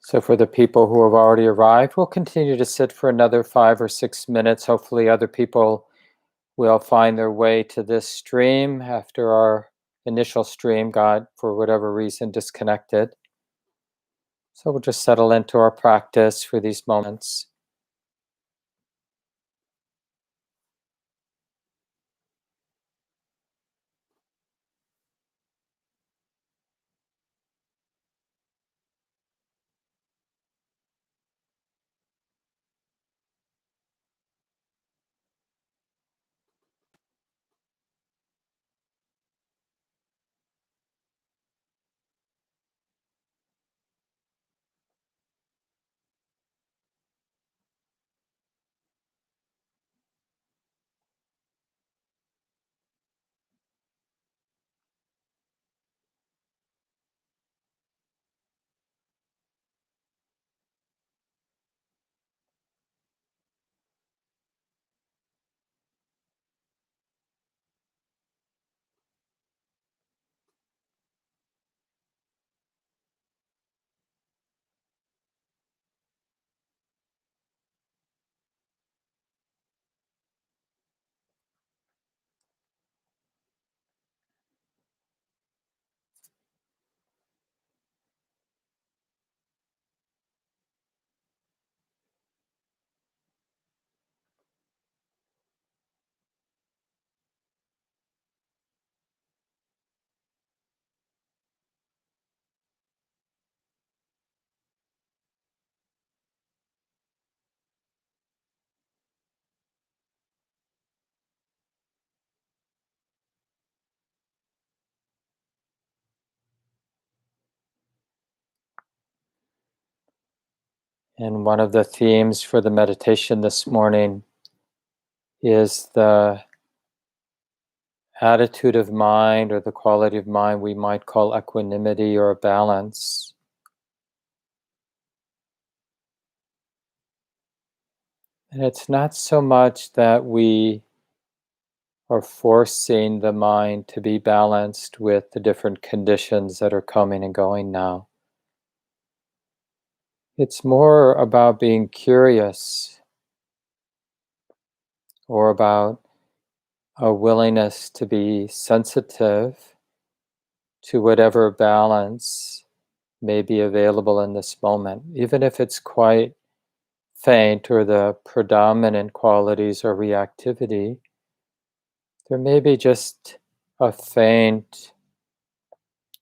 So for the people who have already arrived, we'll continue to sit for another 5 or 6 minutes. Hopefully other people will find their way to this stream after our initial stream got, for whatever reason, disconnected. So we'll just settle into our practice for these moments. And one of the themes for the meditation this morning is the attitude of mind, or the quality of mind we might call equanimity or balance. And it's not so much that we are forcing the mind to be balanced with the different conditions that are coming and going now. It's more about being curious, or about a willingness to be sensitive to whatever balance may be available in this moment, even if it's quite faint or the predominant qualities are reactivity. There may be just a faint,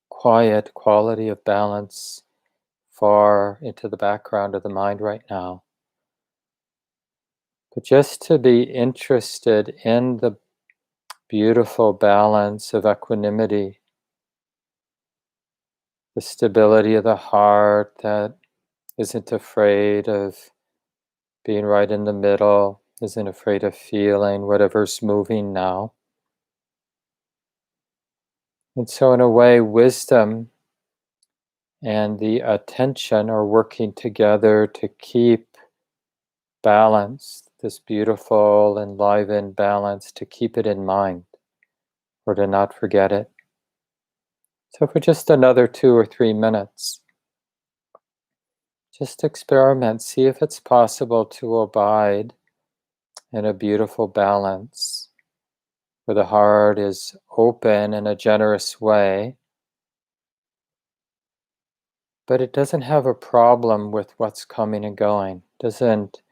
quiet quality of balance far into the background of the mind right now. But just to be interested in the beautiful balance of equanimity, the stability of the heart that isn't afraid of being right in the middle, isn't afraid of feeling whatever's moving now. And so in a way, wisdom and the attention are working together to keep balance, this beautiful, enlivened balance, to keep it in mind or to not forget it. So for just another 2 or 3 minutes, just experiment, see if it's possible to abide in a beautiful balance where the heart is open in a generous way, but it doesn't have a problem with what's coming and going, doesn't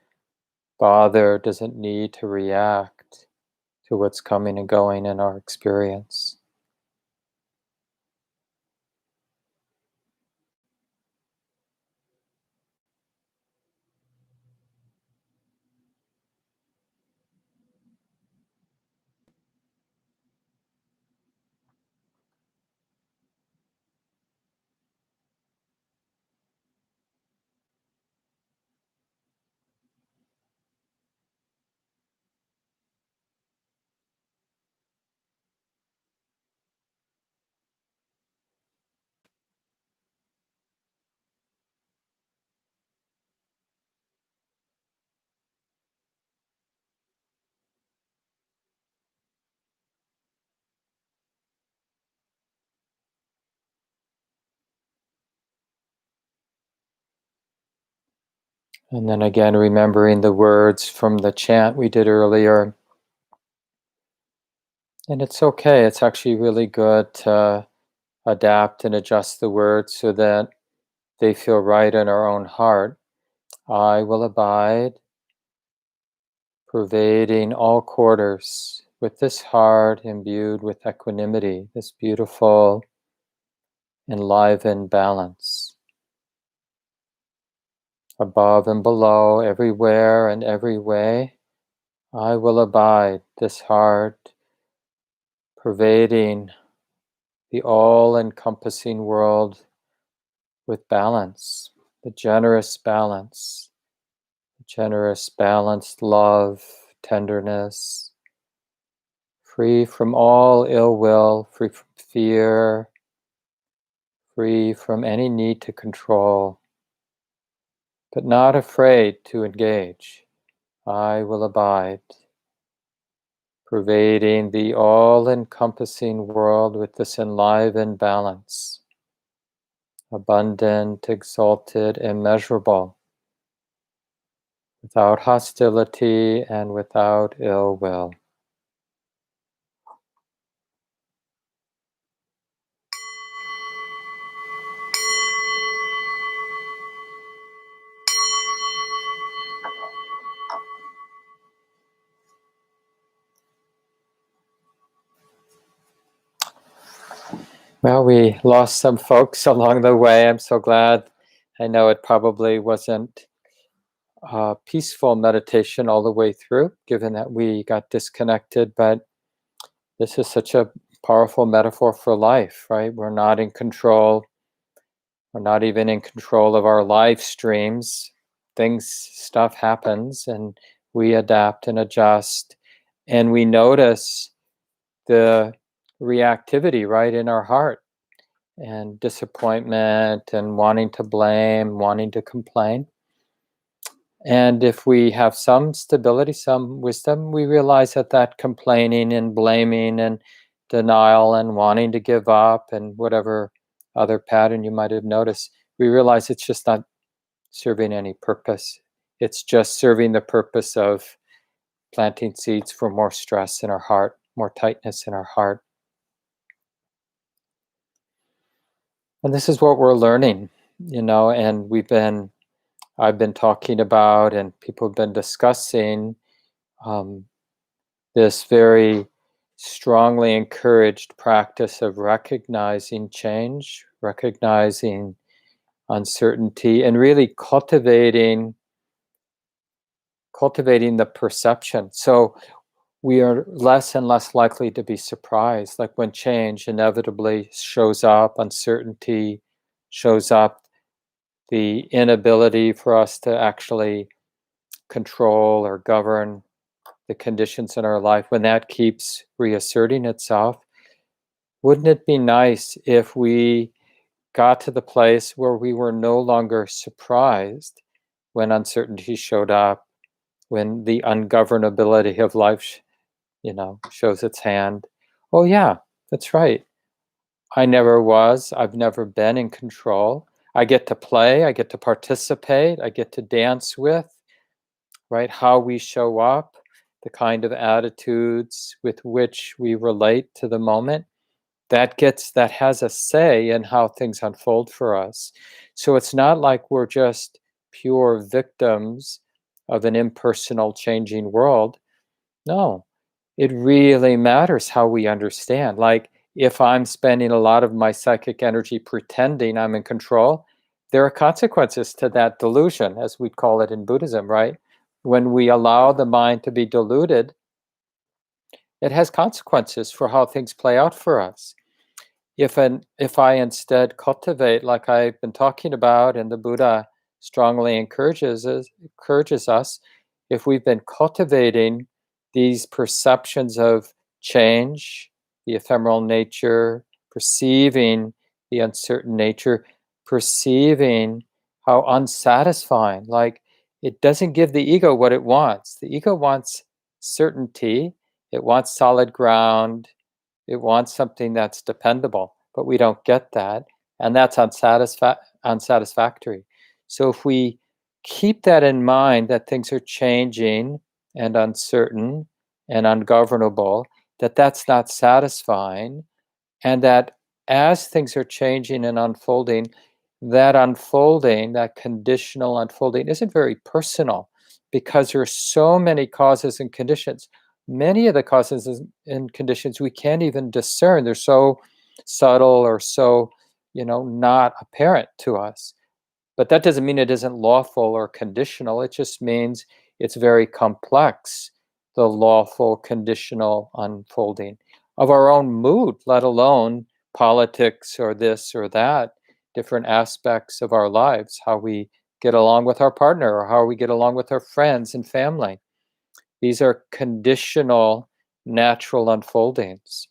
bother, doesn't need to react to what's coming and going in our experience. And then again, remembering the words from the chant we did earlier. And it's okay, it's actually really good to adapt and adjust the words so that they feel right in our own heart. I will abide, pervading all quarters, with this heart imbued with equanimity, this beautiful, enlivened balance. Above and below, everywhere and every way, I will abide, this heart pervading the all-encompassing world with balance, the generous balance, generous, balanced love, tenderness, free from all ill will, free from fear, free from any need to control, but not afraid to engage. I will abide, pervading the all-encompassing world with this enlivened balance, abundant, exalted, immeasurable, without hostility and without ill will. Well, we lost some folks along the way. I'm so glad. I know it probably wasn't a peaceful meditation all the way through, given that we got disconnected, but this is such a powerful metaphor for life, right? We're not in control. We're not even in control of our live streams. Stuff happens, and we adapt and adjust, and we notice the reactivity right in our heart, and disappointment and wanting to blame, wanting to complain. And if we have some stability, some wisdom, we realize that that complaining and blaming and denial and wanting to give up and whatever other pattern you might have noticed, we realize it's just not serving any purpose. It's just serving the purpose of planting seeds for more stress in our heart, more tightness in our heart. And this is what we're learning, and I've been talking about, and people have been discussing um, this very strongly encouraged practice of recognizing change, recognizing uncertainty, and really cultivating the perception. So we are less and less likely to be surprised. Like when change inevitably shows up, uncertainty shows up, the inability for us to actually control or govern the conditions in our life, when that keeps reasserting itself, wouldn't it be nice if we got to the place where we were no longer surprised when uncertainty showed up, when the ungovernability of life, shows its hand? Oh yeah, that's right. I've never been in control. I get to play, I get to participate, I get to dance with, right? How we show up, the kind of attitudes with which we relate to the moment, that has a say in how things unfold for us. So it's not like we're just pure victims of an impersonal changing world. No, it really matters how we understand. Like, if I'm spending a lot of my psychic energy pretending I'm in control, there are consequences to that delusion, as we'd call it in Buddhism, right? When we allow the mind to be deluded, it has consequences for how things play out for us. If I instead cultivate, like I've been talking about, and the Buddha strongly encourages us, if we've been cultivating these perceptions of change, the ephemeral nature, perceiving the uncertain nature, perceiving how unsatisfying, like it doesn't give the ego what it wants. The ego wants certainty, it wants solid ground, it wants something that's dependable, but we don't get that, and that's unsatisfactory. So if we keep that in mind, that things are changing and uncertain and ungovernable, that that's not satisfying, and that as things are changing and unfolding, that conditional unfolding isn't very personal, because there are so many causes and conditions. Many of the causes and conditions we can't even discern. They're so subtle or so, not apparent to us. But that doesn't mean it isn't lawful or conditional. It just means it's very complex, the lawful, conditional unfolding of our own mood, let alone politics or this or that, different aspects of our lives, how we get along with our partner or how we get along with our friends and family. These are conditional, natural unfoldings.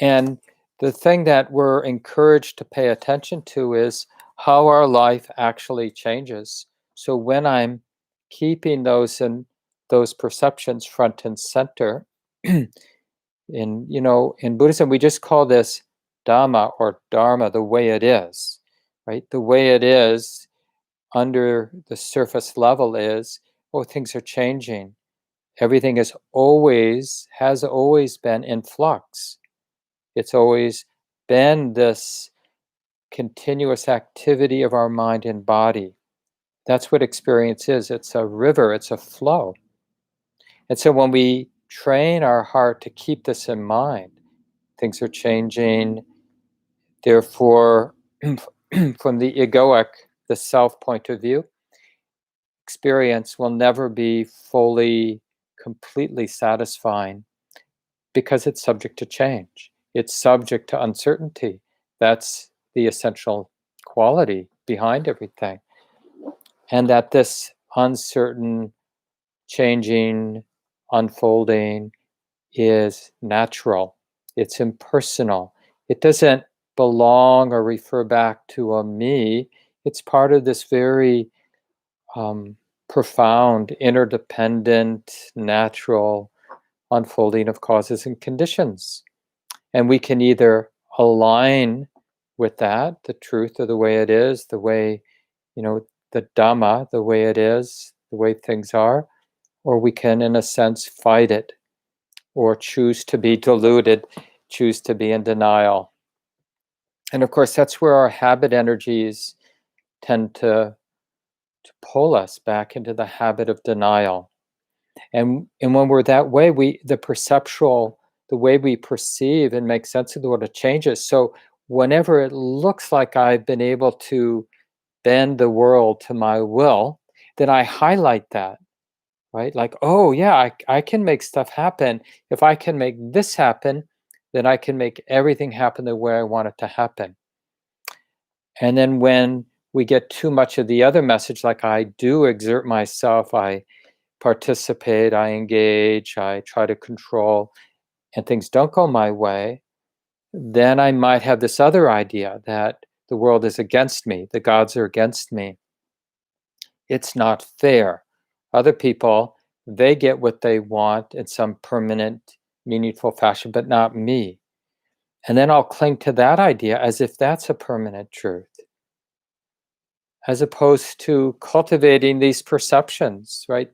And the thing that we're encouraged to pay attention to is how our life actually changes. So when I'm keeping those perceptions front and center, in Buddhism we just call this Dhamma or Dharma, the way it is, right? The way it is under the surface level is, oh, things are changing. Everything has always been in flux. It's always been this continuous activity of our mind and body. That's what experience is. It's a river, it's a flow. And so when we train our heart to keep this in mind, things are changing. Therefore, from the egoic, the self point of view, experience will never be fully, completely satisfying, because it's subject to change. It's subject to uncertainty. That's the essential quality behind everything. And that this uncertain, changing, unfolding is natural. It's impersonal. It doesn't belong or refer back to a me. It's part of this very profound, interdependent, natural unfolding of causes and conditions. And we can either align with that, the truth of the way it is, the way, the Dhamma, the way it is, the way things are, or we can, in a sense, fight it or choose to be deluded, choose to be in denial. And of course, that's where our habit energies tend to pull us back into the habit of denial. And when we're that way, the way we perceive and make sense of the world, it changes. So whenever it looks like I've been able to bend the world to my will, then I highlight that, right? Like, oh yeah, I can make stuff happen. If I can make this happen, then I can make everything happen the way I want it to happen. And then when we get too much of the other message, like I do exert myself, I participate, I engage, I try to control, and things don't go my way, then I might have this other idea that the world is against me, the gods are against me. It's not fair. Other people, they get what they want in some permanent, meaningful fashion, but not me. And then I'll cling to that idea as if that's a permanent truth, as opposed to cultivating these perceptions, right?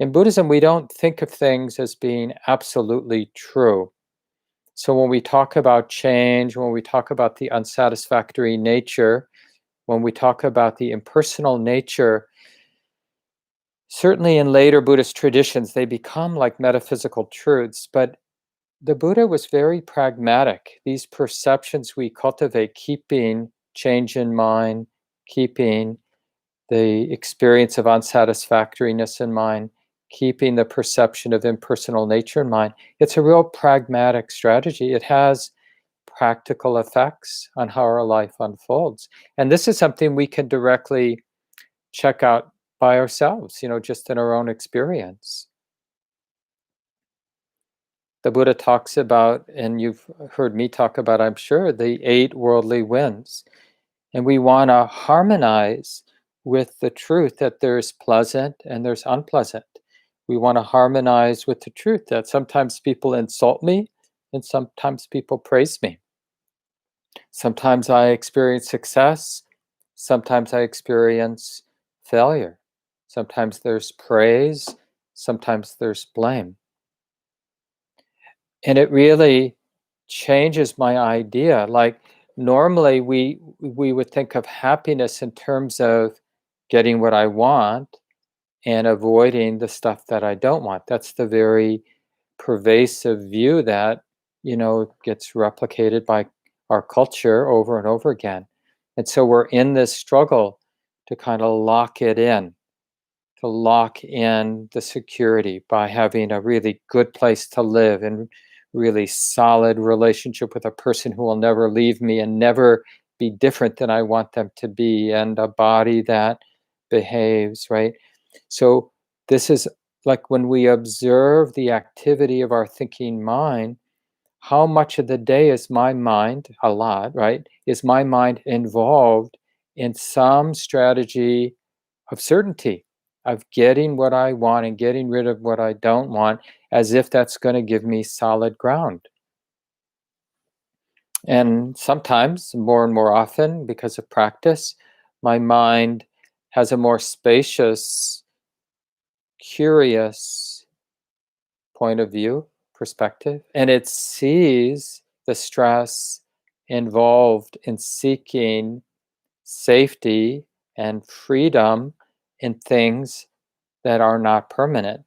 In Buddhism, we don't think of things as being absolutely true. So when we talk about change, when we talk about the unsatisfactory nature, when we talk about the impersonal nature, certainly in later Buddhist traditions, they become like metaphysical truths, but the Buddha was very pragmatic. These perceptions we cultivate, keeping change in mind, keeping the experience of unsatisfactoriness in mind, keeping the perception of impersonal nature in mind, it's a real pragmatic strategy. It has practical effects on how our life unfolds. And this is something we can directly check out by ourselves, just in our own experience. The Buddha talks about, and you've heard me talk about, I'm sure, the 8 worldly winds. And we want to harmonize with the truth that there's pleasant and there's unpleasant. We want to harmonize with the truth that sometimes people insult me and sometimes people praise me. Sometimes I experience success, Sometimes I experience failure. Sometimes there's praise. Sometimes there's blame. And it really changes my idea. Like normally we would think of happiness in terms of getting what I want and avoiding the stuff that I don't want. That's the very pervasive view that, gets replicated by our culture over and over again. And so we're in this struggle to kind of lock it in, to lock in the security by having a really good place to live and really solid relationship with a person who will never leave me and never be different than I want them to be, and a body that behaves, right? So this is like when we observe the activity of our thinking mind, how much of the day is my mind, a lot, right? Is my mind involved in some strategy of certainty, of getting what I want and getting rid of what I don't want, as if that's going to give me solid ground. And sometimes, more and more often, because of practice, my mind has a more spacious, curious point of view, perspective, and it sees the stress involved in seeking safety and freedom in things that are not permanent,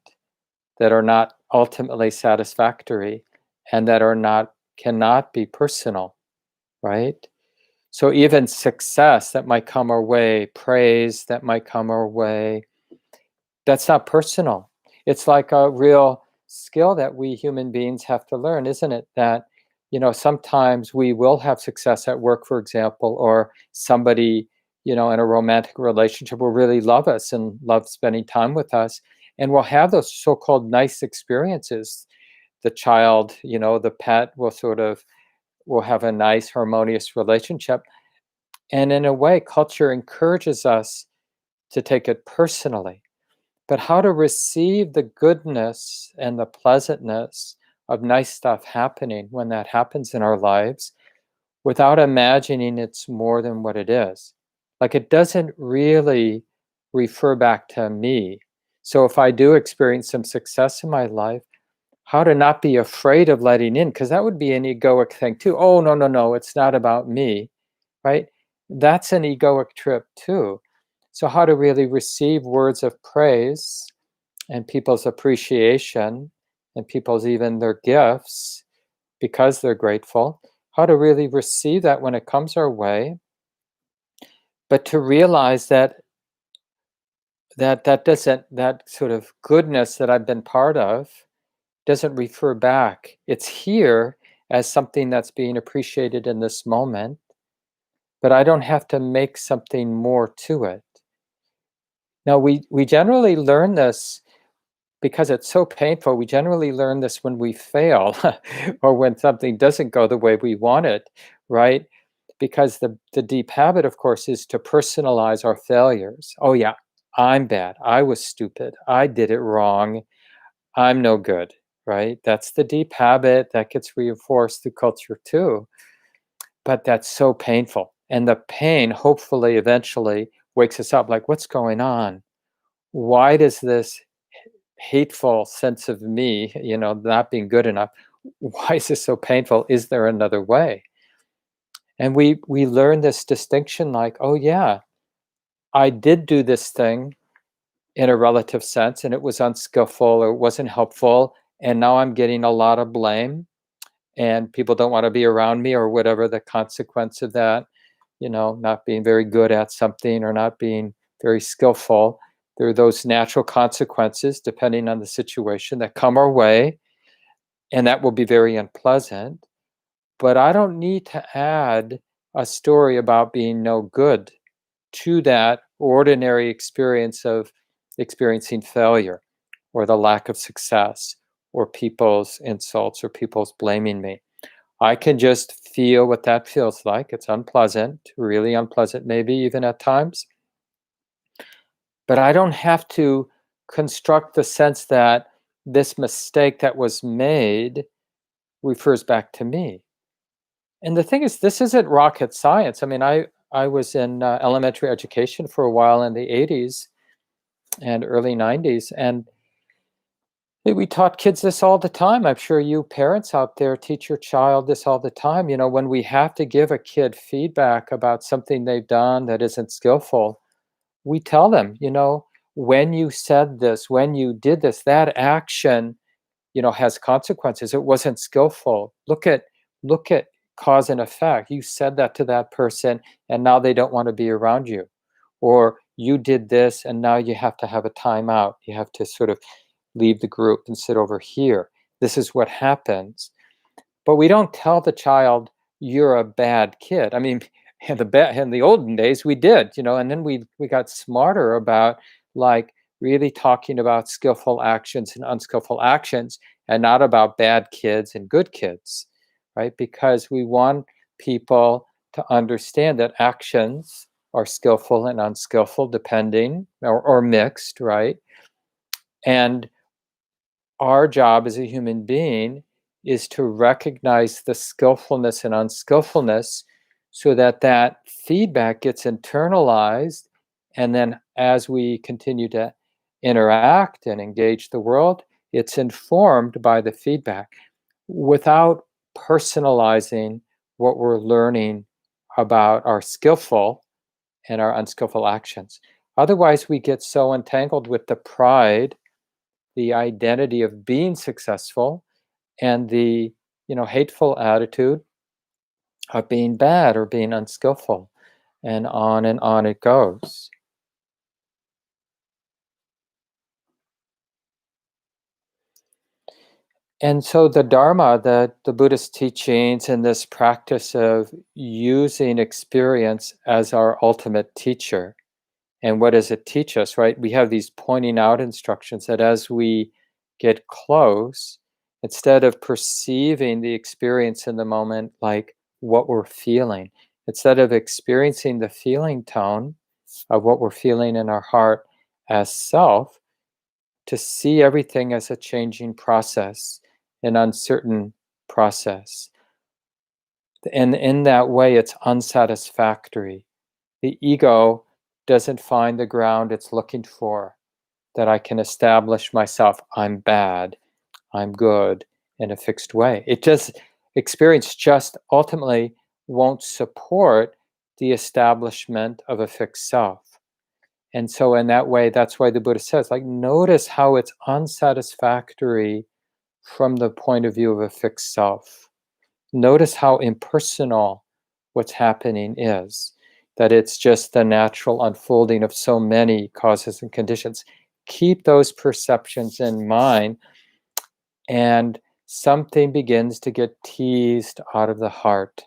that are not ultimately satisfactory, and that are not cannot be personal, right? So even success that might come our way, praise that might come our way, that's not personal. It's like a real skill that we human beings have to learn, isn't it? That, sometimes we will have success at work, for example, or somebody, in a romantic relationship will really love us and love spending time with us. And we'll have those so-called nice experiences. The child, the pet will have a nice harmonious relationship. And in a way, culture encourages us to take it personally. But how to receive the goodness and the pleasantness of nice stuff happening when that happens in our lives without imagining it's more than what it is. Like it doesn't really refer back to me. So if I do experience some success in my life, how to not be afraid of letting in, because that would be an egoic thing too. Oh, no, no, no, it's not about me, right? That's an egoic trip too. So, how to really receive words of praise and people's appreciation and people's even their gifts because they're grateful, how to really receive that when it comes our way, but to realize that doesn't, that sort of goodness that I've been part of doesn't refer back. It's here as something that's being appreciated in this moment, but I don't have to make something more to it. Now, we generally learn this because it's so painful. We generally learn this when we fail or when something doesn't go the way we want it, right? Because the deep habit, of course, is to personalize our failures. Oh, yeah, I'm bad. I was stupid. I did it wrong. I'm no good, right? That's the deep habit that gets reinforced through culture too. But that's so painful. And the pain, hopefully, eventually wakes us up like, what's going on? Why does this hateful sense of me, not being good enough, why is this so painful? Is there another way? And we learn this distinction like, oh yeah, I did do this thing in a relative sense and it was unskillful or it wasn't helpful, and now I'm getting a lot of blame and people don't want to be around me or whatever the consequence of that, not being very good at something or not being very skillful. There are those natural consequences, depending on the situation, that come our way, and that will be very unpleasant. But I don't need to add a story about being no good to that ordinary experience of experiencing failure or the lack of success or people's insults or people's blaming me. I can just feel what that feels like. It's unpleasant, really unpleasant, maybe even at times. But I don't have to construct the sense that this mistake that was made refers back to me. And the thing is, this isn't rocket science. I mean, I was in elementary education for a while in the 80s and early 90s, and we taught kids this all the time. I'm sure you parents out there teach your child this all the time. You know, when we have to give a kid feedback about something they've done that isn't skillful, we tell them, you know, when you said this, when you did this, that action, you know, has consequences. It wasn't skillful. Look at cause and effect. You said that to that person and now they don't want to be around you. Or you did this and now you have to have a timeout. You have to sort of leave the group and sit over here. This is what happens. But we don't tell the child you're a bad kid. I mean, in the olden days we did, you know, and then we got smarter about like really talking about skillful actions and unskillful actions and not about bad kids and good kids, right? Because we want people to understand that actions are skillful and unskillful depending or mixed, right? And our job as a human being is to recognize the skillfulness and unskillfulness so that that feedback gets internalized, and then as we continue to interact and engage the world, it's informed by the feedback without personalizing what we're learning about our skillful and our unskillful actions. Otherwise we get so entangled with the pride, the identity of being successful, and the, you know, hateful attitude of being bad or being unskillful, and on it goes. And so the Dharma, the Buddhist teachings, and this practice of using experience as our ultimate teacher. And what does it teach us, right? We have these pointing out instructions that as we get close, instead of perceiving the experience in the moment like what we're feeling, instead of experiencing the feeling tone of what we're feeling in our heart as self, to see everything as a changing process, an uncertain process. And in that way, it's unsatisfactory. The ego doesn't find the ground it's looking for, that I can establish myself, I'm bad, I'm good, in a fixed way. It just, experience just ultimately won't support the establishment of a fixed self. And so in that way, that's why the Buddha says, like, notice how it's unsatisfactory from the point of view of a fixed self. Notice how impersonal what's happening is, that it's just the natural unfolding of so many causes and conditions. Keep those perceptions in mind, and something begins to get teased out of the heart,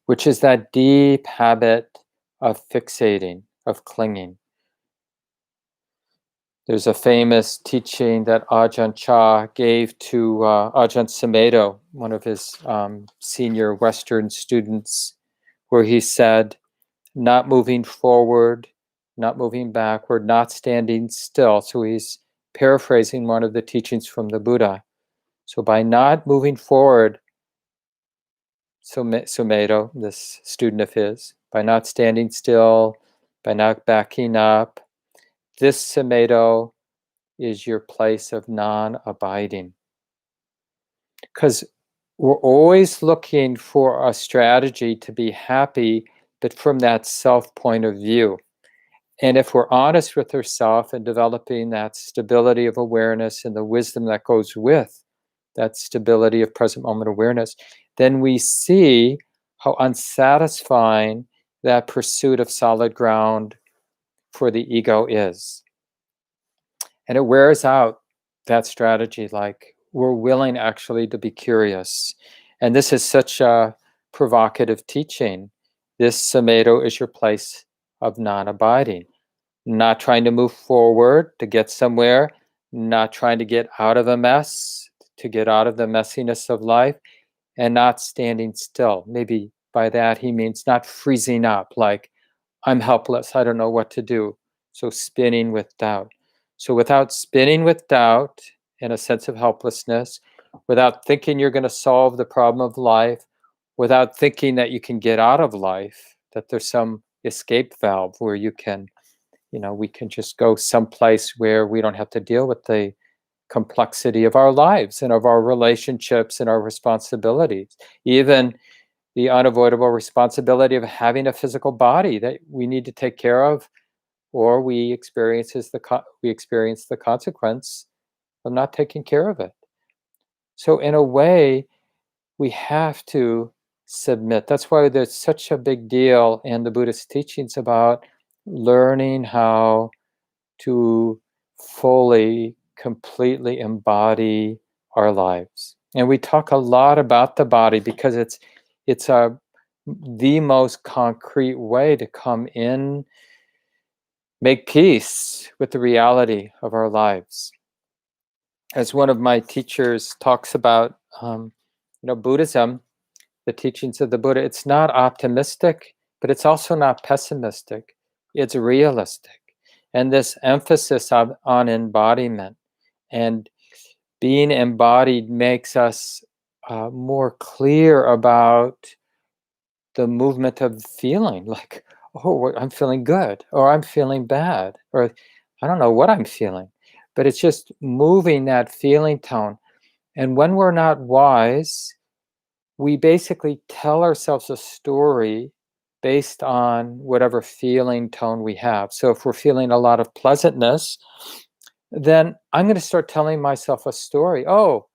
which is that deep habit of fixating, of clinging. There's a famous teaching that Ajahn Chah gave to Ajahn Sumedho, one of his senior Western students, where he said, not moving forward, not moving backward, not standing still. So he's paraphrasing one of the teachings from the Buddha. So by not moving forward, Sumedho, this student of his, by not standing still, by not backing up, this Sumedho is your place of non-abiding. Because we're always looking for a strategy to be happy, but from that self point of view. And if we're honest with ourselves and developing that stability of awareness and the wisdom that goes with that stability of present moment awareness, then we see how unsatisfying that pursuit of solid ground for the ego is. And it wears out that strategy, like we're willing actually to be curious. And this is such a provocative teaching. This Sumedho is your place of non-abiding. Not trying to move forward to get somewhere, not trying to get out of a mess, to get out of the messiness of life, and not standing still. Maybe by that he means not freezing up, like I'm helpless, I don't know what to do. So spinning with doubt. So without spinning with doubt and a sense of helplessness, without thinking you're going to solve the problem of life, without thinking that you can get out of life, that there's some escape valve where you can, we can just go someplace where we don't have to deal with the complexity of our lives and of our relationships and our responsibilities. Even the unavoidable responsibility of having a physical body that we need to take care of, or we experience the consequence of not taking care of it. So in a way, we have to submit. That's why there's such a big deal in the Buddhist teachings about learning how to fully, completely embody our lives. And we talk a lot about the body because it's the most concrete way to come in, make peace with the reality of our lives. As one of my teachers talks about, Buddhism, the teachings of the Buddha, it's not optimistic, but it's also not pessimistic. It's realistic. And this emphasis on embodiment and being embodied makes us more clear about the movement of feeling, like, oh, I'm feeling good, or I'm feeling bad, or I don't know what I'm feeling. But it's just moving that feeling tone. And when we're not wise, we basically tell ourselves a story based on whatever feeling tone we have. So if we're feeling a lot of pleasantness, then I'm going to start telling myself a story. Oh,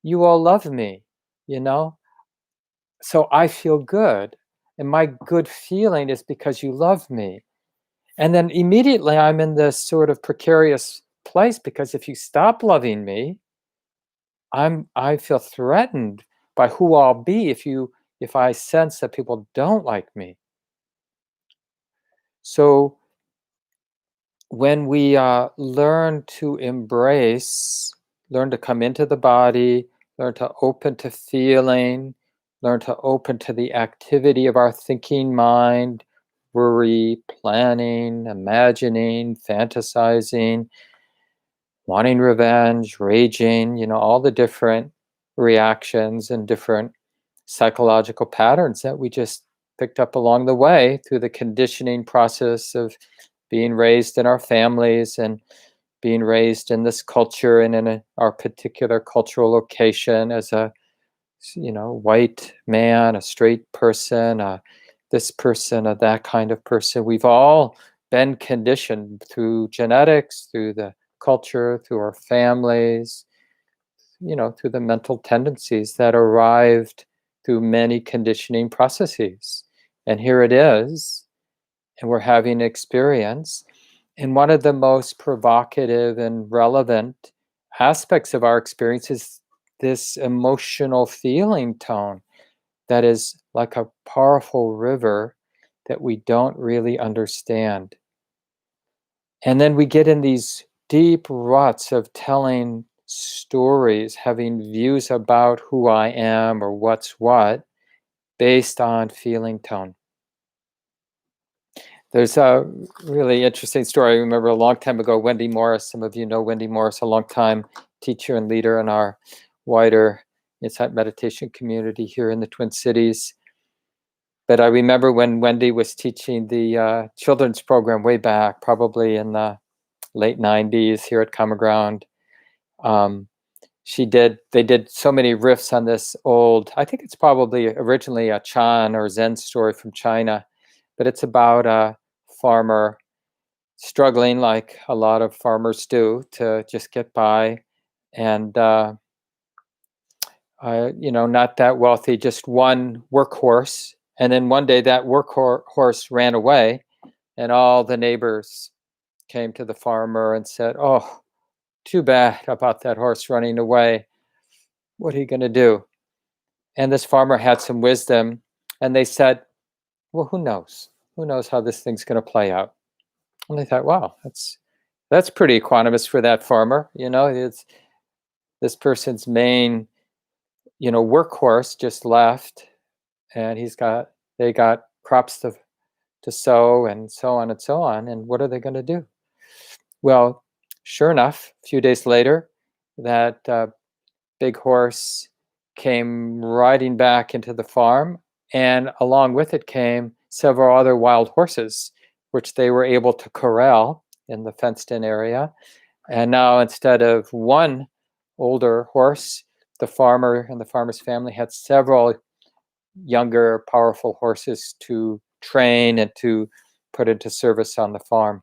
you all love me, you know? So I feel good. And my good feeling is because you love me. And then immediately I'm in this sort of precarious place because if you stop loving me, I feel threatened by who I'll be if I sense that people don't like me. So when we learn to embrace, learn to come into the body, learn to open to feeling, learn to open to the activity of our thinking mind, worry, planning, imagining, fantasizing, wanting revenge, raging, all the different reactions and different psychological patterns that we just picked up along the way through the conditioning process of being raised in our families and being raised in this culture and in our particular cultural location as a white man, a straight person, this person, that kind of person. We've all been conditioned through genetics, through the culture, through our families, through the mental tendencies that arrived through many conditioning processes. And here it is, and we're having an experience. And one of the most provocative and relevant aspects of our experience is this emotional feeling tone that is like a powerful river that we don't really understand. And then we get in these deep ruts of telling stories, having views about who I am or what's what based on feeling tone. There's a really interesting story. I remember a long time ago, Wendy Morris, some of you know Wendy Morris, a long time teacher and leader in our wider Insight Meditation community here in the Twin Cities. But I remember when Wendy was teaching the children's program way back, probably in the late 90s here at Common Ground. They did so many riffs on this old, I think it's probably originally a Chan or Zen story from China, but it's about a farmer struggling like a lot of farmers do to just get by, and not that wealthy, just one workhorse. And then one day that workhorse ran away, and all the neighbors came to the farmer and said, "Oh, too bad about that horse running away. What are you going to do?" And this farmer had some wisdom, and they said, "Well, who knows? Who knows how this thing's going to play out?" And they thought, "Wow, that's pretty equanimous for that farmer. It's this person's main, workhorse just left, and they got crops to sow and so on and so on. And what are they going to do?" Well, sure enough, a few days later, that big horse came riding back into the farm, and along with it came several other wild horses, which they were able to corral in the fenced-in area. And now, instead of one older horse, the farmer and the farmer's family had several younger, powerful horses to train and to put into service on the farm.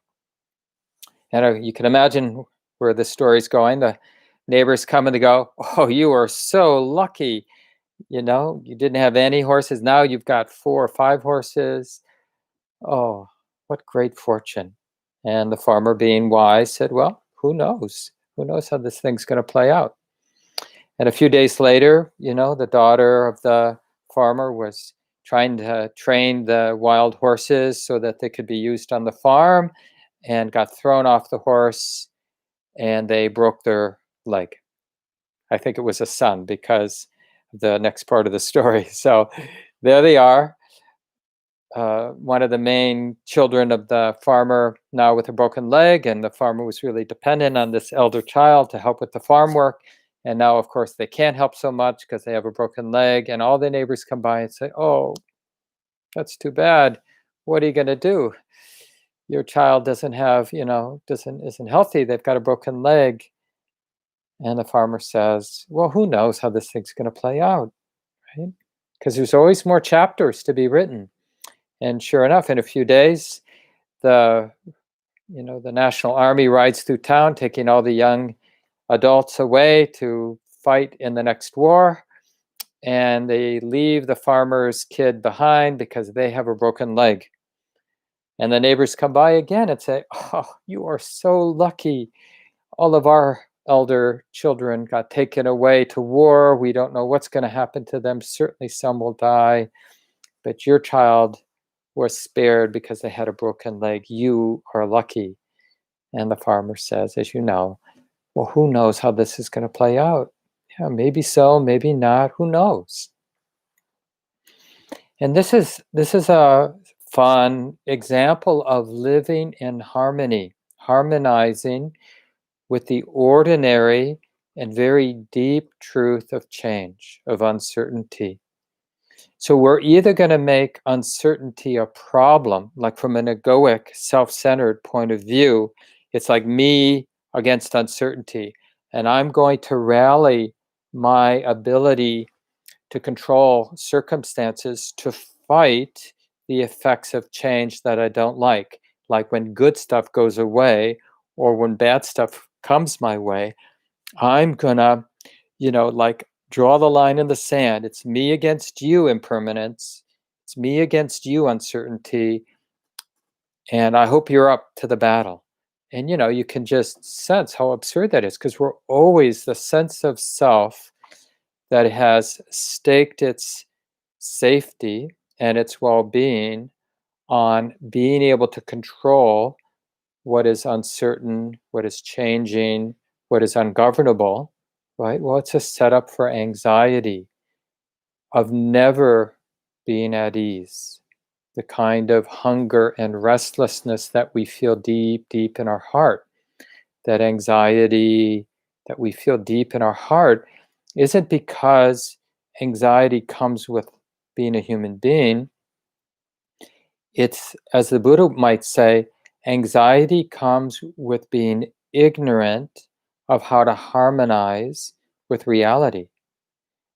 And you can imagine where the story's going. The neighbors come and they go, "Oh, you are so lucky. You didn't have any horses. Now you've got 4 or 5 horses. Oh, what great fortune." And the farmer, being wise, said, "Well, who knows? Who knows how this thing's going to play out?" And a few days later, the daughter of the farmer was trying to train the wild horses so that they could be used on the farm, and got thrown off the horse, and they broke their leg. I think it was a son, because the next part of the story. So there they are. One of the main children of the farmer now with a broken leg, and the farmer was really dependent on this elder child to help with the farm work. And now, of course, they can't help so much because they have a broken leg, and all the neighbors come by and say, "Oh, that's too bad. What are you going to do? Your child doesn't have, isn't healthy. They've got a broken leg." And the farmer says, "Well, who knows how this thing's going to play out, right? Because there's always more chapters to be written." And sure enough, in a few days, the the National Army rides through town, taking all the young adults away to fight in the next war, and they leave the farmer's kid behind because they have a broken leg. And the neighbors come by again and say, "Oh, you are so lucky. All of our elder children got taken away to war. We don't know what's going to happen to them. Certainly some will die, but your child was spared because they had a broken leg. You are lucky." And the farmer says, as you know, "Well, who knows how this is going to play out? Yeah, maybe so, maybe not. Who knows?" And this is a fun example of living in harmony, harmonizing with the ordinary and very deep truth of change, of uncertainty. So we're either going to make uncertainty a problem, like from an egoic, self-centered point of view. It's like me against uncertainty, and I'm going to rally my ability to control circumstances to fight the effects of change that I don't like when good stuff goes away or when bad stuff comes my way. I'm gonna, like, draw the line in the sand. It's me against you, impermanence. It's me against you, uncertainty. And I hope you're up to the battle. And, you can just sense how absurd that is, because we're always the sense of self that has staked its safety and its well-being on being able to control what is uncertain, what is changing, what is ungovernable, right? Well, it's a setup for anxiety, of never being at ease, the kind of hunger and restlessness that we feel deep, deep in our heart. That anxiety that we feel deep in our heart isn't because anxiety comes with being a human being. It's, as the Buddha might say, anxiety comes with being ignorant of how to harmonize with reality.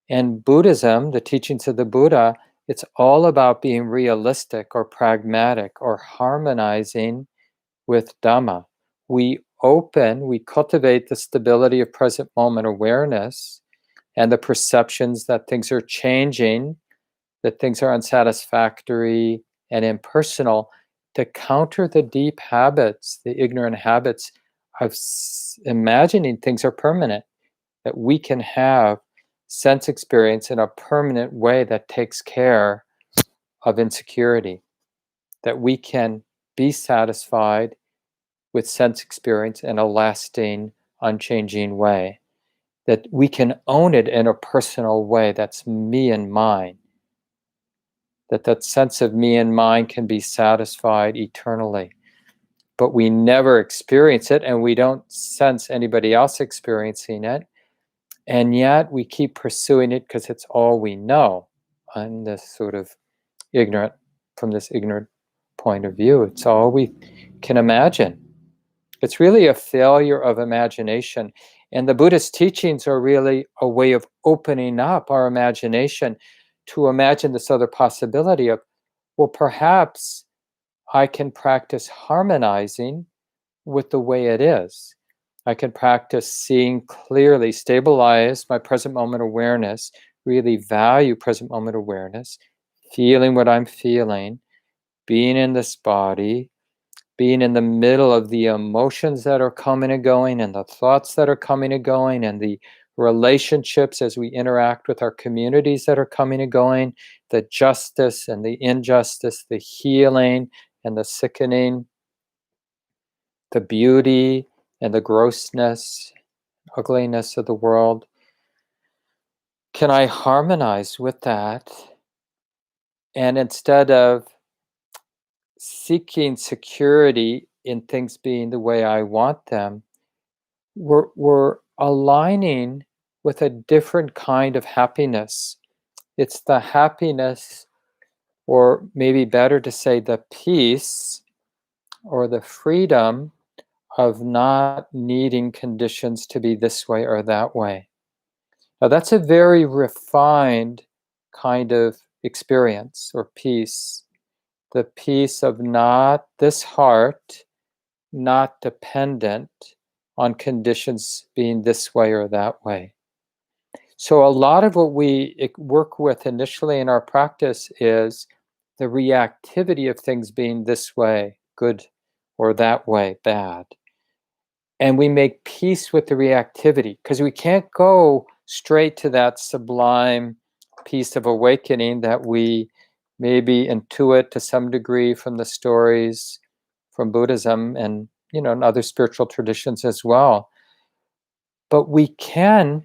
And Buddhism, the teachings of the Buddha, it's all about being realistic or pragmatic or harmonizing with Dhamma. We cultivate the stability of present moment awareness and the perceptions that things are changing, that things are unsatisfactory and impersonal, to counter the deep habits, the ignorant habits of imagining things are permanent, that we can have sense experience in a permanent way that takes care of insecurity, that we can be satisfied with sense experience in a lasting, unchanging way, that we can own it in a personal way that's me and mine, that sense of me and mine can be satisfied eternally. But we never experience it, and we don't sense anybody else experiencing it. And yet we keep pursuing it because it's all we know. On this sort of ignorant, from this ignorant point of view, it's all we can imagine. It's really a failure of imagination. And the Buddhist teachings are really a way of opening up our imagination to imagine this other possibility of, well, perhaps I can practice harmonizing with the way it is. I can practice seeing clearly, stabilize my present moment awareness, really value present moment awareness, feeling what I'm feeling, being in this body, being in the middle of the emotions that are coming and going, and the thoughts that are coming and going, and the relationships as we interact with our communities that are coming and going, the justice and the injustice, the healing and the sickening, the beauty and the grossness, ugliness of the world. Can I harmonize with that? And instead of seeking security in things being the way I want them, we're aligning with a different kind of happiness. It's the happiness, or maybe better to say the peace or the freedom of not needing conditions to be this way or that way. Now, that's a very refined kind of experience or peace. The peace of not this heart, not dependent on conditions being this way or that way. So, a lot of what we work with initially in our practice is the reactivity of things being this way, good, or that way, bad. And we make peace with the reactivity because we can't go straight to that sublime peace of awakening that we maybe intuit to some degree from the stories from Buddhism and and other spiritual traditions as well. But we can,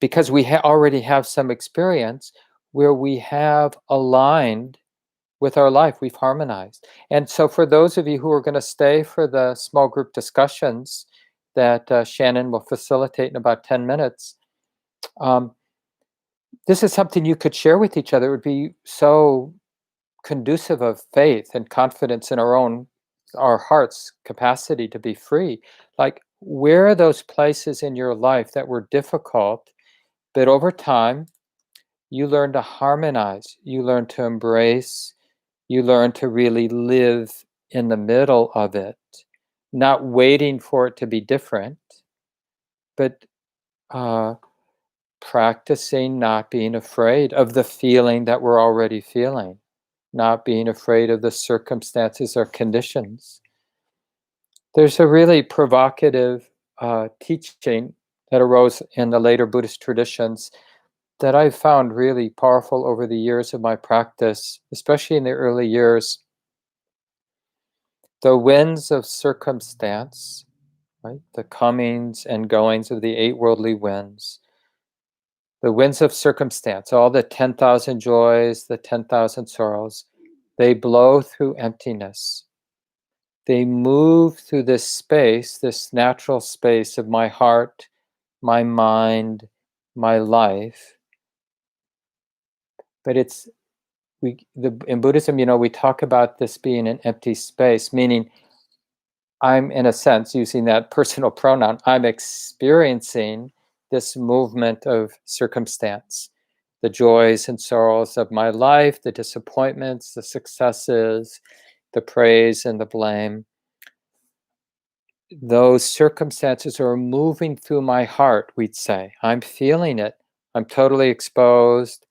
because we already have some experience where we have aligned with our life, we've harmonized. And so for those of you who are going to stay for the small group discussions that Shannon will facilitate in about 10 minutes, um, this is something you could share with each other. It would be so conducive of faith and confidence in our heart's capacity to be free. Like, where are those places in your life that were difficult, but over time, you learn to harmonize, you learn to embrace, you learn to really live in the middle of it, not waiting for it to be different, but uh, practicing not being afraid of the feeling that we're already feeling, not being afraid of the circumstances or conditions. There's a really provocative teaching that arose in the later Buddhist traditions that I've found really powerful over the years of my practice, especially in the early years. The winds of circumstance, right? The comings and goings of the eight worldly winds, the winds of circumstance, all the 10,000 joys, the 10,000 sorrows, they blow through emptiness. They move through this space, this natural space of my heart, my mind, my life. But in Buddhism, we talk about this being an empty space, meaning I'm, in a sense, using that personal pronoun, I'm experiencing this movement of circumstance, the joys and sorrows of my life, the disappointments, the successes, the praise and the blame. Those circumstances are moving through my heart, we'd say. I'm feeling it. I'm totally exposed.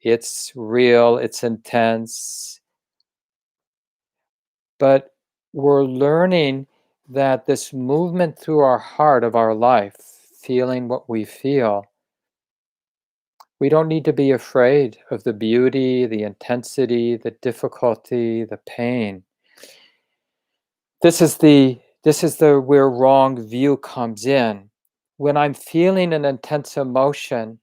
It's real. It's intense. But we're learning that this movement through our heart of our life, feeling what we feel, we don't need to be afraid of the beauty, the intensity, the difficulty, the pain. This is the where wrong view comes in. When I'm feeling an intense emotion,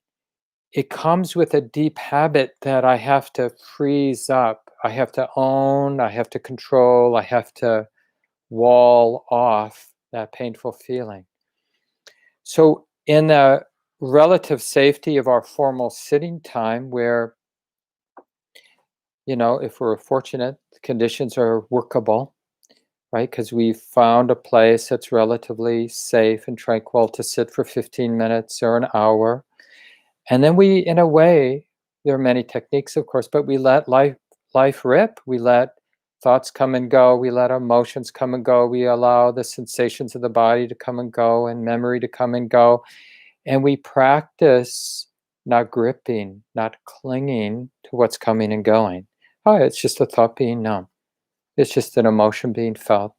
it comes with a deep habit that I have to freeze up. I have to own, I have to control, I have to wall off that painful feeling. So in the relative safety of our formal sitting time, where, if we're fortunate, the conditions are workable, right? Because we've found a place that's relatively safe and tranquil to sit for 15 minutes or an hour. And then we, in a way, there are many techniques, of course, but we let life rip. We let thoughts come and go. We let emotions come and go. We allow the sensations of the body to come and go and memory to come and go. And we practice not gripping, not clinging to what's coming and going. Oh, it's just a thought being known. It's just an emotion being felt.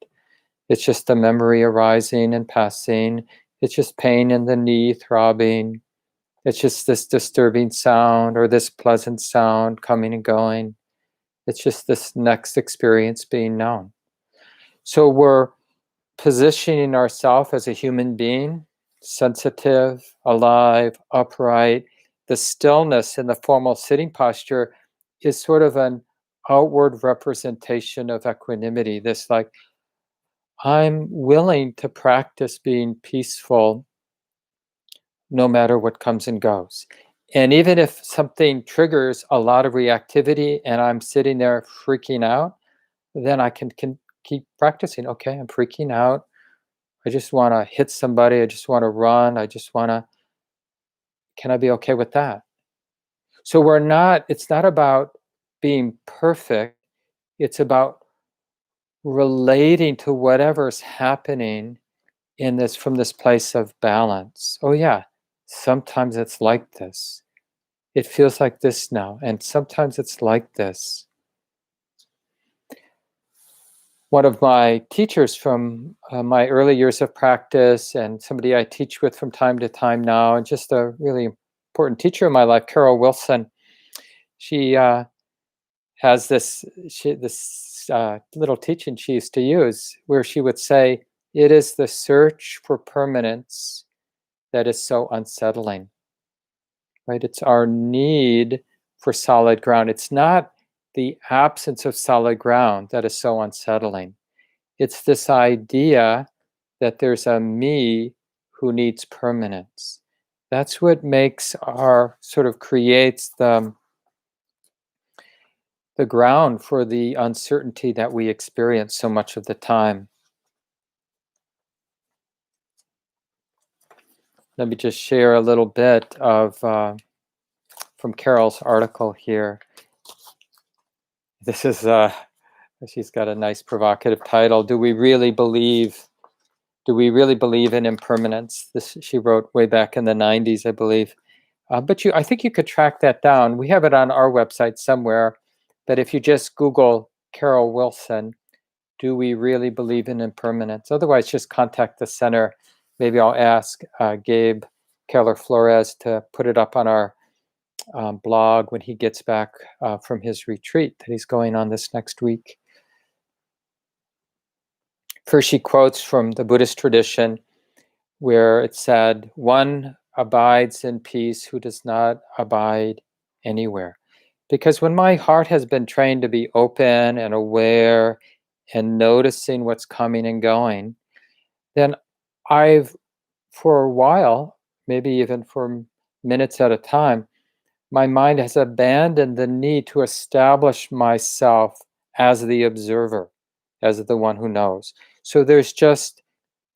It's just a memory arising and passing. It's just pain in the knee throbbing. It's just this disturbing sound or this pleasant sound coming and going. It's just this next experience being known. So we're positioning ourselves as a human being, sensitive, alive, upright. The stillness in the formal sitting posture is sort of an outward representation of equanimity. This, like, I'm willing to practice being peaceful no matter what comes and goes. And even if something triggers a lot of reactivity and I'm sitting there freaking out, then I can keep practicing. Okay, I'm freaking out. I just want to hit somebody. I just want to run. Can I be okay with that? So it's not about being perfect. It's about relating to whatever's happening from this place of balance. Oh yeah, sometimes it's like this. It feels like this now, and sometimes it's like this. One of my teachers from my early years of practice, and somebody I teach with from time to time now, and just a really important teacher in my life, Carol Wilson. She has this little teaching she used to use, where she would say, "It is the search for permanence that is so unsettling." Right? It's our need for solid ground. It's not the absence of solid ground that is so unsettling. It's this idea that there's a me who needs permanence. That's what creates the ground for the uncertainty that we experience so much of the time. Let me just share a little bit of from Carol's article here. This is she's got a nice provocative title. Do we really believe in impermanence? This she wrote way back in the 90s, I believe. But I think you could track that down. We have it on our website somewhere. But if you just Google Carol Wilson, do we really believe in impermanence? Otherwise, just contact the center. Maybe I'll ask Gabe Keller Flores to put it up on our blog when he gets back from his retreat that he's going on this next week. First, she quotes from the Buddhist tradition, where it said, "One abides in peace who does not abide anywhere." Because when my heart has been trained to be open and aware and noticing what's coming and going, then for a while, maybe even for minutes at a time, my mind has abandoned the need to establish myself as the observer, as the one who knows. So there's just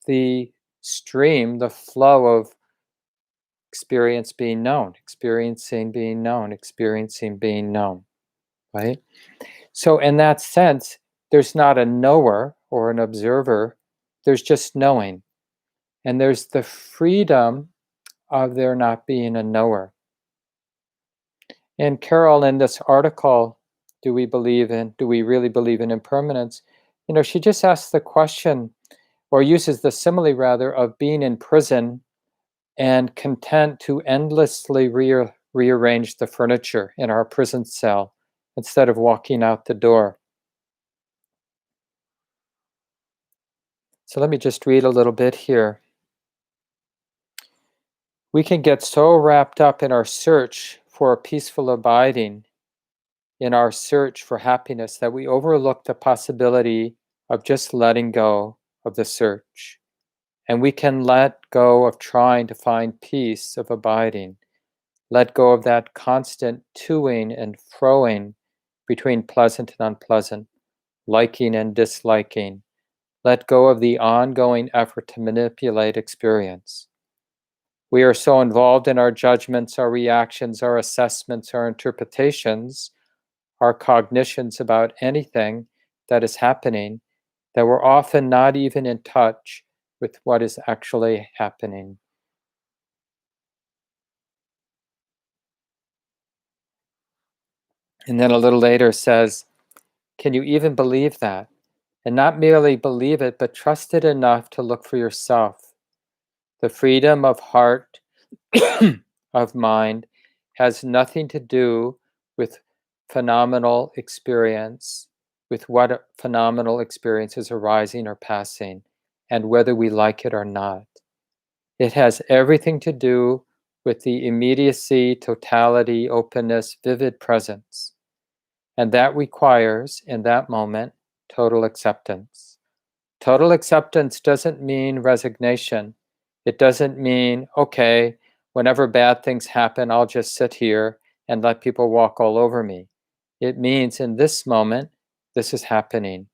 the stream, the flow of experience being known, experiencing being known, experiencing being known, right? So in that sense, there's not a knower or an observer, there's just knowing. And there's the freedom of there not being a knower. And Carol, in this article, do we really believe in impermanence? She just asks the question, or uses the simile rather, of being in prison and content to endlessly rearrange the furniture in our prison cell instead of walking out the door. So let me just read a little bit here. We can get so wrapped up in our search for a peaceful abiding, in our search for happiness, that we overlook the possibility of just letting go of the search And we can let go of trying to find peace, of abiding. Let go of that constant toing and froing between pleasant and unpleasant, liking and disliking. Let go of the ongoing effort to manipulate experience. We are so involved in our judgments, our reactions, our assessments, our interpretations, our cognitions about anything that is happening, that we're often not even in touch with what is actually happening. And then a little later says, can you even believe that? And not merely believe it, but trust it enough to look for yourself. The freedom of heart, of mind, has nothing to do with phenomenal experience, with what phenomenal experience is arising or passing, and whether we like it or not. It has everything to do with the immediacy, totality, openness, vivid presence. And that requires, in that moment, total acceptance. Total acceptance doesn't mean resignation. It doesn't mean, okay, whenever bad things happen, I'll just sit here and let people walk all over me. It means in this moment, this is happening.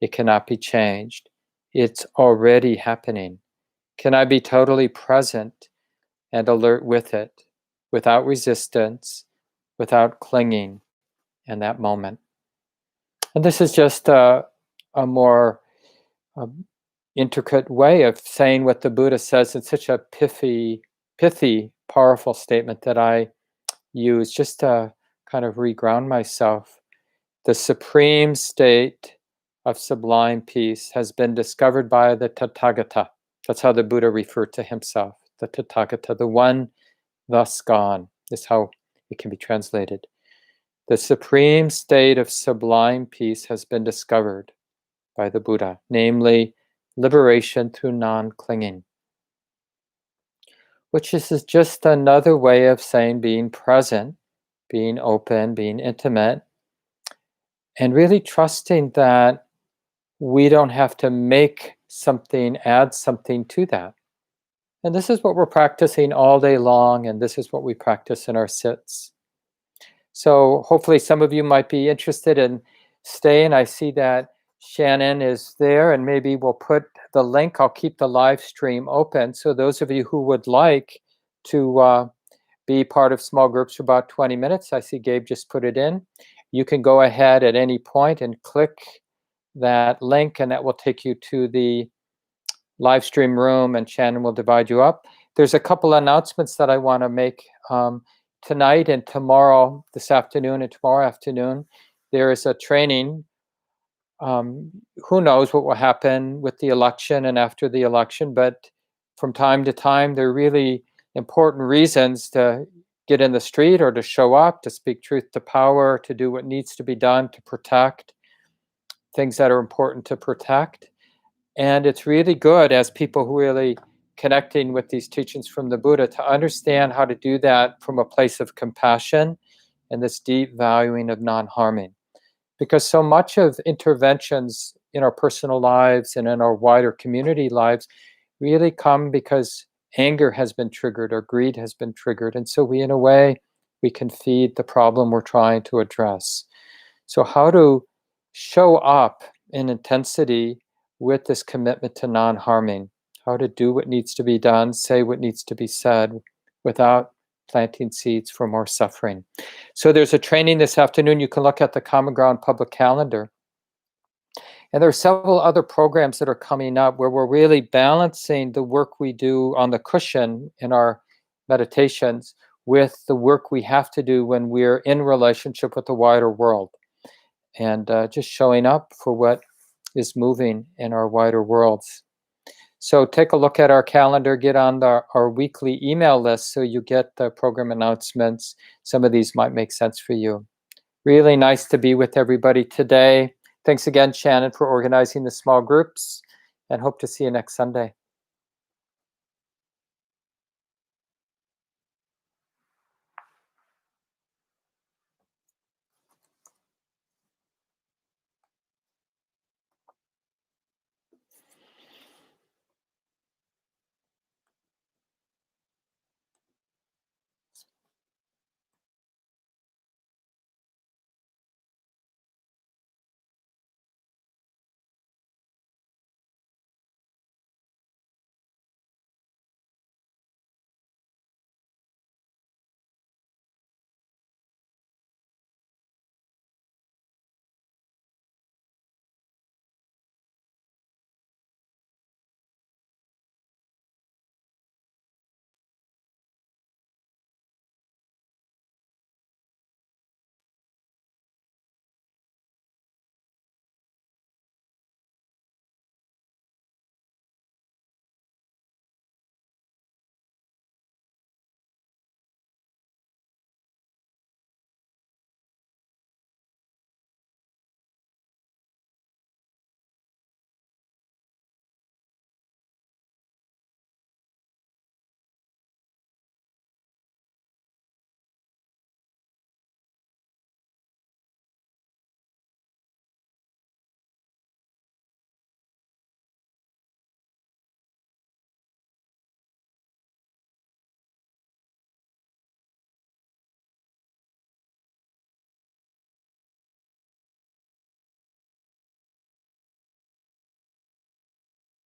It cannot be changed. It's already happening. Can I be totally present and alert with it, without resistance, without clinging in that moment? And this is just a more intricate way of saying what the Buddha says. It's such a pithy, powerful statement that I use just to kind of reground myself. The supreme state of sublime peace has been discovered by the Tathagata. That's how the Buddha referred to himself, the Tathagata, the one thus gone, is how it can be translated. The supreme state of sublime peace has been discovered by the Buddha, namely liberation through non-clinging, which is just another way of saying being present, being open, being intimate, and really trusting that we don't have to make something, add something to that. And this is what we're practicing all day long, and this is what we practice in our sits. So hopefully some of you might be interested in staying. I see that Shannon is there, and maybe we'll put the link. I'll keep the live stream open. So those of you who would like to be part of small groups for about 20 minutes, I see Gabe just put it in. You can go ahead at any point and click that link, and that will take you to the live stream room, and Shannon will divide you up. There's a couple announcements that I want to make. Tonight and tomorrow, this afternoon and tomorrow afternoon, there is a training. Who knows what will happen with the election and after the election, but from time to time, there are really important reasons to get in the street or to show up, to speak truth to power, to do what needs to be done to protect things that are important to protect. And it's really good as people who really connecting with these teachings from the Buddha to understand how to do that from a place of compassion and this deep valuing of non-harming. Because so much of interventions in our personal lives and in our wider community lives really come because anger has been triggered or greed has been triggered. And so we, in a way, we can feed the problem we're trying to address. So how to show up in intensity with this commitment to non-harming, how to do what needs to be done, say what needs to be said without planting seeds for more suffering. So there's a training this afternoon. You can look at the Common Ground public calendar. And there are several other programs that are coming up where we're really balancing the work we do on the cushion in our meditations with the work we have to do when we're in relationship with the wider world. And just showing up for what is moving in our wider worlds. So take a look at our calendar, get on our weekly email list so you get the program announcements. Some of these might make sense for you. Really nice to be with everybody today. Thanks again, Shannon, for organizing the small groups, and hope to see you next Sunday.